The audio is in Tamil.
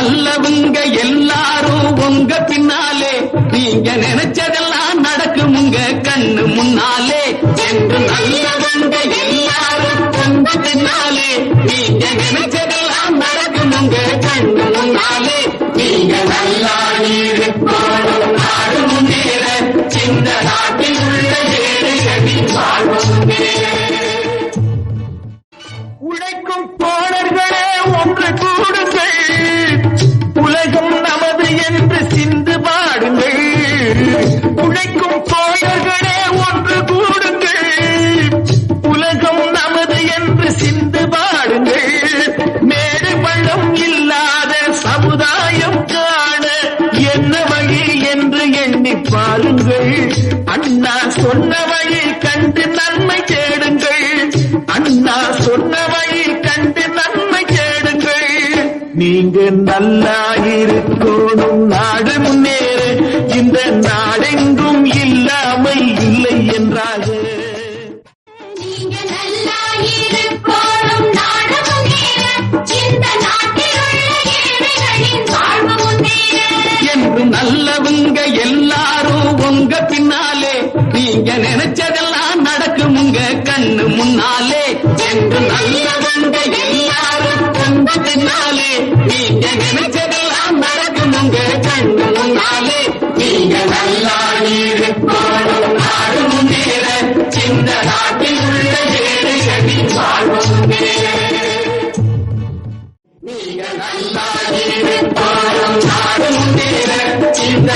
நல்லவங்க எல்லாரும் உங்க பின்னாலே, நீங்க நினைச்சதெல்லாம் நடக்கும் உங்க கண்ணு முன்னாலே. என்று நல்லவங்க எல்லாரும் உங்க பின்னாலே, நீங்க நினைச்சதெல்லாம் நடக்கும் உங்க கண்ணு முன்னாலே. நீங்க நல்லா இருக்கணும், நாடு முன்னேற, சின்ன நாட்டில் உள்ள ஏழைகளின் வாழ்வு முன்னேற. உழைக்கும் தோழர்களே ஒன்று கூடுங்கள், உலகம் நமது என்று சிந்து பாடுங்கள். உழைக்கும் தோழர்களே ஒன்று கூடுங்கள், உலகம் நமது என்று சிந்து பாடுங்கள். மேடு பள்ளம் இல்லாத சமுதாயம் காண என்ன வழி என்று எண்ணி பாருங்கள். அண்ணா சொன்ன வழி கண்டு நன்மை தேடுங்கள். அண்ணா சொன்ன வழி கண்டு நன்மை தேடுங்கள். நீங்க நல்லா இருக்கணும், நாடு முன்னேற, இந்த நாடெங்கும் இல்லாமை இல்லை என்றாக. நீங்க நல்லா இருக்கணும், நாடு முன்னேற, இந்த நாட்டில் உள்ள ஏழைகளின் வாழ்வு முன்னேற. என்று நல்லவங்க எல்லாரும் உங்க பின்னாலே, நீங்க நினைச்சதெல்லாம் நடக்கும் உங்க கண்ணு முன்னாலே. என்று நல்லவங்க எல்லாரும் உங்க பின்னாலே, நீங்க நினைச்சதெல்லாம் நடக்கும் உங்க கண்ணு முன்னாலே. நீங்க நல்லா இருக்கணும், நாடு முன்னேற, சின்ன நாட்டில் உள்ள ஏழைகளின் வாழ்வு முன்னேற. நீங்க நல்லா இருக்கணும், நாடு முன்னேற, சின்ன